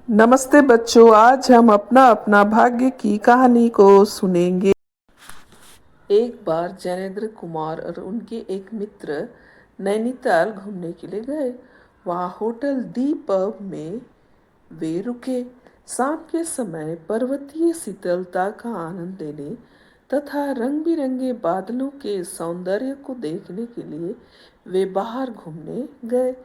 नमस्ते बच्चों, आज हम अपना अपना भाग्य की कहानी को सुनेंगे। एक बार जैनेन्द्र कुमार और उनके एक मित्र नैनीताल घूमने के लिए गए। वहाँ होटल दी पब में वे रुके। शाम के समय पर्वतीय शीतलता का आनंद लेने तथा रंग बिरंगे बादलों के सौंदर्य को देखने के लिए वे बाहर घूमने गए।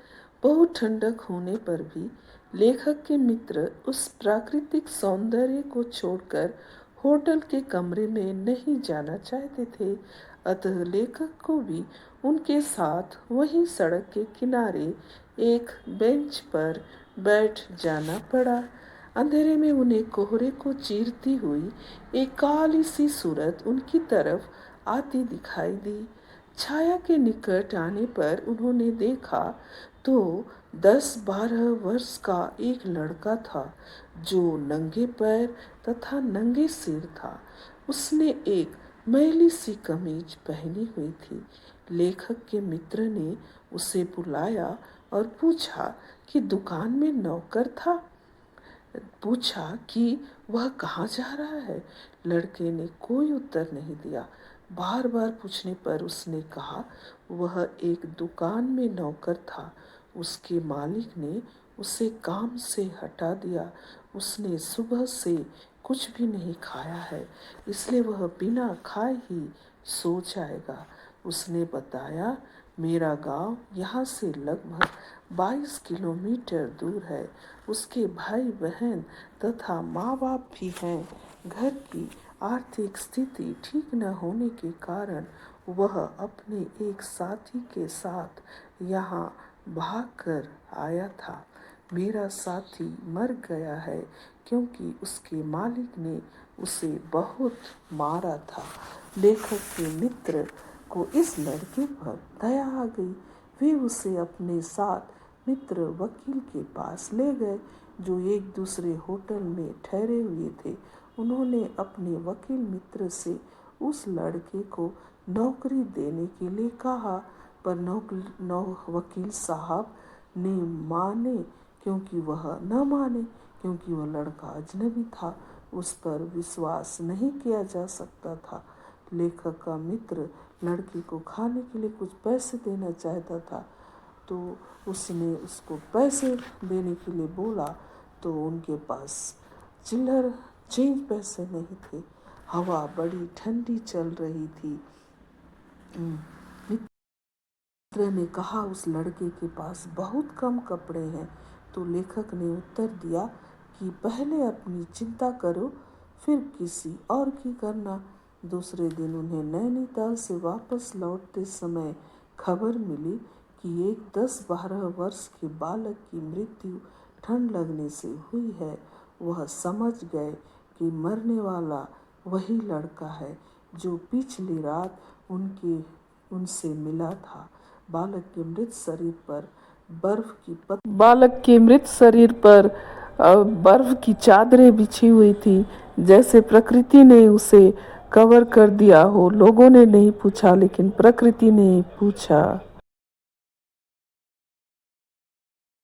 बहुत ठंडक होने पर भी लेखक के मित्र उस प्राकृतिक सौंदर्य को छोड़कर होटल के कमरे में नहीं जाना चाहते थे। अतः लेखक को भी उनके साथ वहीं सड़क के किनारे एक बेंच पर बैठ जाना पड़ा। अंधेरे में उन्हें कोहरे को चीरती हुई एक काली सी सूरत उनकी तरफ आती दिखाई दी। छाया के निकट आने पर उन्होंने देखा तो 10-12 वर्ष का एक लड़का था जो नंगे पैर तथा नंगे सिर था। उसने एक मैली सी कमीज पहनी हुई थी। लेखक के मित्र ने उसे बुलाया और पूछा कि दुकान में नौकर था। पूछा कि वह कहाँ जा रहा है। लड़के ने कोई उत्तर नहीं दिया। बार बार पूछने पर उसने कहा वह एक दुकान में नौकर था। उसके मालिक ने उसे काम से हटा दिया। उसने सुबह से कुछ भी नहीं खाया है, इसलिए वह बिना खाए ही सो जाएगा। उसने बताया, मेरा गांव यहाँ से लगभग 22 किलोमीटर दूर है। उसके भाई बहन तथा माँ बाप भी हैं। घर की आर्थिक स्थिति ठीक न होने के कारण वह अपने एक साथी के साथ यहाँ भागकर आया था। मेरा साथी मर गया है क्योंकि उसके मालिक ने उसे बहुत मारा था। लेखक के मित्र को इस लड़के पर दया आ गई। वे उसे अपने साथ मित्र वकील के पास ले गए जो एक दूसरे होटल में ठहरे हुए थे। उन्होंने अपने वकील मित्र से उस लड़के को नौकरी देने के लिए कहा, पर वकील साहब ने माने क्योंकि वह लड़का अजनबी था। उस पर विश्वास नहीं किया जा सकता था। लेखक का मित्र लड़के को खाने के लिए कुछ पैसे देना चाहता था, तो उसने उसको पैसे देने के लिए बोला तो उनके पास चिल्लर चेंज पैसे नहीं थे। हवा बड़ी ठंडी चल रही थी। मित्र ने कहा उस लड़के के पास बहुत कम कपड़े हैं। तो लेखक ने उत्तर दिया कि पहले अपनी चिंता करो, फिर किसी और की करना। दूसरे दिन उन्हें नैनीताल से वापस लौटते समय खबर मिली कि एक 10-12 वर्ष के बालक की मृत्यु ठंड लगने से हुई है। वह समझ गए कि मरने वाला वही लड़का है जो पिछली रात उनसे मिला था। बालक के मृत शरीर पर बर्फ की चादरें बिछी हुई थी, जैसे प्रकृति ने उसे कवर कर दिया हो। लोगों ने नहीं पूछा, लेकिन प्रकृति ने पूछा।